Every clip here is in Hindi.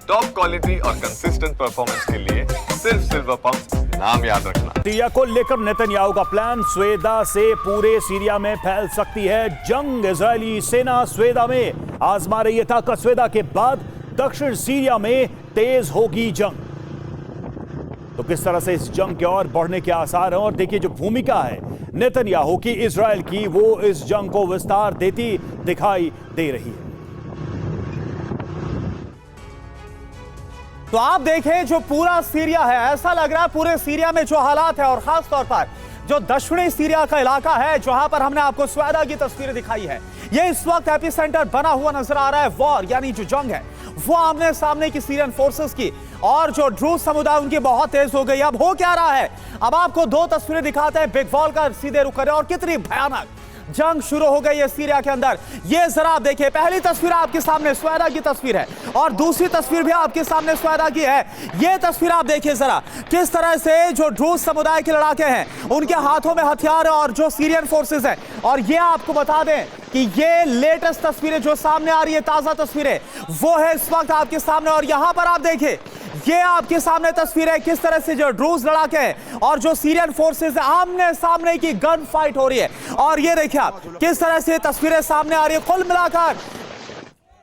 टॉप क्वालिटी और कंसिस्टेंट परफॉर्मेंस के लिए सिर्फ सिल्वर पंप नाम याद रखना। सीरिया को लेकर नेतन्याहू का प्लान, स्वेदा से पूरे सीरिया में फैल सकती है जंग। इजरायली सेना स्वेदा में आजमा रही है ताकत। स्वेदा के बाद दक्षिण सीरिया में तेज होगी जंग। तो किस तरह से इस जंग के और बढ़ने के आसार हैं, और देखिए जो भूमिका है नेतन्याहू की इजराइल की, वो इस जंग को विस्तार देती दिखाई दे रही है। तो आप देखें जो पूरा सीरिया है, ऐसा लग रहा है पूरे सीरिया में जो हालात है, और खास तौर पर जो दक्षिणी सीरिया का इलाका है जहां पर हमने आपको स्वेदा की तस्वीरें दिखाई है, ये इस वक्त एपिसेंटर बना हुआ नजर आ रहा है। वॉर यानी जो जंग है वो आमने सामने की सीरियन फोर्सेस की, और जो ड्रूज समुदाय उनकी बहुत तेज हो गई। अब हो क्या रहा है, अब आपको दो तस्वीरें दिखाते हैं बिग वॉल का, सीधे रुक करें, और कितनी भयानक जंग शुरू हो गई है सीरिया के अंदर। ये जरा आप देखिए, पहली तस्वीर आपके सामने स्वेदा की तस्वीर है, और दूसरी तस्वीर भी आपके सामने स्वेदा की है। ये तस्वीर आप देखिए जरा, किस तरह से जो ड्रूज समुदाय के लड़ाके हैं उनके हाथों में हथियार है, और जो सीरियन फोर्सेस है। और ये आपको बता दें कि ये लेटेस्ट तस्वीरें जो सामने आ रही है, ताजा तस्वीरें, वो है इस वक्त आपके सामने। और यहां पर आप देखिए, ये आपके सामने तस्वीर है किस तरह से जो ड्रूज लड़ाके हैं और जो सीरियन फोर्सेस है, आमने सामने की गन फाइट हो रही है। और ये देखिए आप किस तरह से तस्वीरें सामने आ रही है। कुल मिलाकर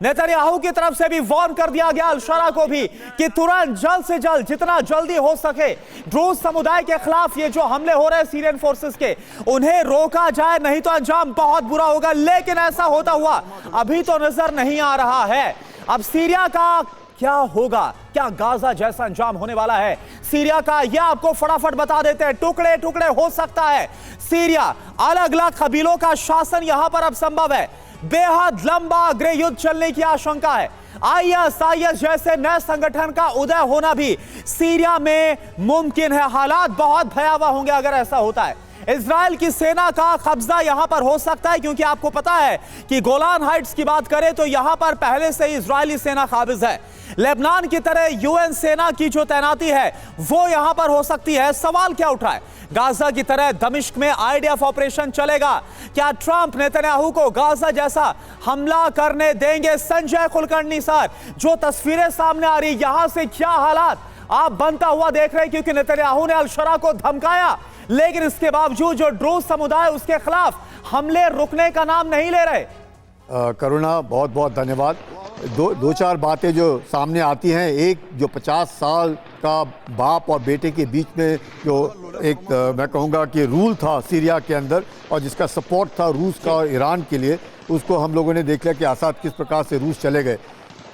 नेतन्याहू की तरफ से भी वार्न कर दिया गया अल-शरा को भी कि तुरंत जल्द से जल्द, जितना जल्दी हो सके, ड्रूज समुदाय के खिलाफ ये जो हमले हो रहे हैं सीरियन फोर्सेस के, उन्हें रोका जाए, नहीं तो अंजाम बहुत बुरा होगा। लेकिन ऐसा होता हुआ अभी तो नजर नहीं आ रहा है। अब सीरिया का क्या होगा, क्या गाजा जैसा अंजाम होने वाला है सीरिया का, यह आपको फटाफट बता देते हैं। टुकड़े टुकड़े हो सकता है सीरिया, अलग अलग कबीलों का शासन यहां पर अब संभव है। बेहद लंबा गृह युद्ध चलने की आशंका है। आईएस जैसे नए संगठन का उदय होना भी सीरिया में मुमकिन है। हालात बहुत भयावह होंगे अगर ऐसा होता है। इजराइल की सेना का कब्जा यहां पर हो सकता है, क्योंकि आपको पता है कि गोलान हाइट्स की बात करें तो यहां पर पहले से ही इजरायली सेना काबिज है। लेबनान की तरह यूएन सेना की जो तैनाती है वो यहां पर हो सकती है। सवाल क्या उठा है, गाजा की तरह दमिश्क में आईडीएफ ऑपरेशन चलेगा? क्या ट्रंप नेतन्याहू को गाजा जैसा हमला करने देंगे? संजय कुलकर्णी सर, जो तस्वीरें सामने आ रही, यहां से क्या हालात आप बनता हुआ देख रहे हैं? क्योंकि नेतन्याहू ने अल-शरा को धमकाया, लेकिन इसके बावजूद जो ड्रूज समुदाय उसके खिलाफ हमले रुकने का नाम नहीं ले रहे। करुणा, बहुत बहुत धन्यवाद। दो चार बातें जो सामने आती हैं, एक जो 50 साल का बाप और बेटे के बीच में जो एक मैं कहूँगा कि रूल था सीरिया के अंदर, और जिसका सपोर्ट था रूस का और ईरान के लिए, उसको हम लोगों ने देख लिया कि आसाद किस प्रकार से रूस चले गए।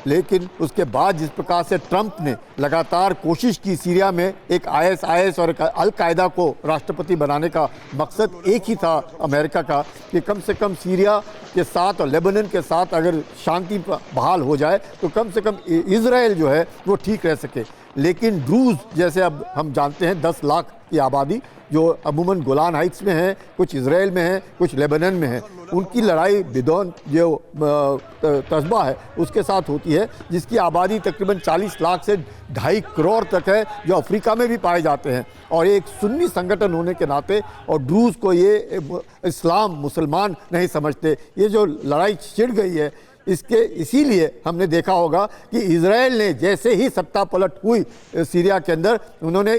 लेकिन उसके बाद जिस प्रकार से ट्रंप ने लगातार कोशिश की सीरिया में एक आईएस और अल-कायदा को राष्ट्रपति बनाने का मकसद एक ही था अमेरिका का, कि कम से कम सीरिया के साथ और लेबनान के साथ अगर शांति बहाल हो जाए तो कम से कम इजराइल जो है वो ठीक रह सके। लेकिन ड्रूज जैसे अब हम जानते हैं 10 लाख की आबादी जो अमूमन गोलान हाइट्स में है, कुछ इजराइल में है, कुछ लेबनान में है, उनकी लड़ाई बिदौन जो कस्बा है उसके साथ होती है, जिसकी आबादी तकरीबन 40 लाख से 2.5 करोड़ तक है, जो अफ्रीका में भी पाए जाते हैं। और एक सुन्नी संगठन होने के नाते, और ड्रूज को ये इस्लाम मुसलमान नहीं समझते। ये जो लड़ाई छिड़ गई है, इसीलिए हमने देखा होगा कि इजराइल ने जैसे ही सत्ता पलट हुई सीरिया के अंदर, उन्होंने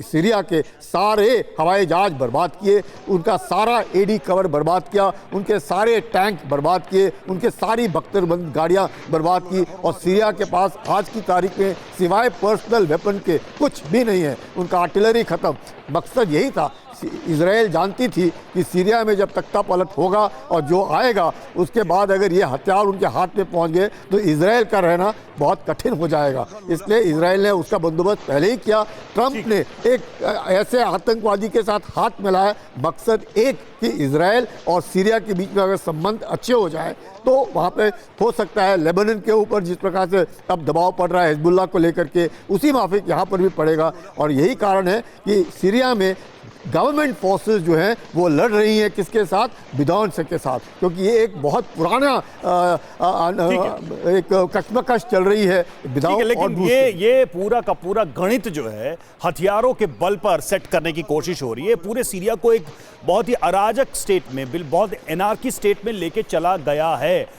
सीरिया के सारे हवाई जहाज बर्बाद किए, उनका सारा एडी कवर बर्बाद किया, उनके सारे टैंक बर्बाद किए, उनके सारी बख्तरबंद गाड़ियां बर्बाद की। और सीरिया के पास आज की तारीख में सिवाय पर्सनल वेपन के कुछ भी नहीं है, उनका आर्टिलरी ख़त्म। मकसद यही था। इजराइल जानती थी कि सीरिया में जब तख्ता पलट होगा और जो आएगा उसके बाद अगर ये हथियार उनके हाथ में पहुंच गए तो इजराइल का रहना बहुत कठिन हो जाएगा। इसलिए इजराइल ने उसका बंदोबस्त पहले ही किया। ट्रंप ने एक ऐसे आतंकवादी के साथ हाथ मिलाया, मकसद एक कि इजराइल और सीरिया के बीच में अगर संबंध अच्छे हो जाए तो वहाँ पे हो सकता है लेबनान के ऊपर जिस प्रकार से अब दबाव पड़ रहा है हिजबुल्लाह को लेकर के, उसी माफिक यहाँ पर भी पड़ेगा। और यही कारण है कि सीरिया में गवर्नमेंट फोर्सेस जो हैं वो लड़ रही हैं किसके साथ? बिदौन से के साथ, क्योंकि ये एक बहुत पुराना एक कश्मकश चल रही है बिदौन। लेकिन ये पूरा का पूरा गणित जो है हथियारों के बल पर सेट करने की कोशिश हो रही है। पूरे सीरिया को एक बहुत ही अराजक स्टेट में, बहुत एनार्की स्टेट में लेके चला गया है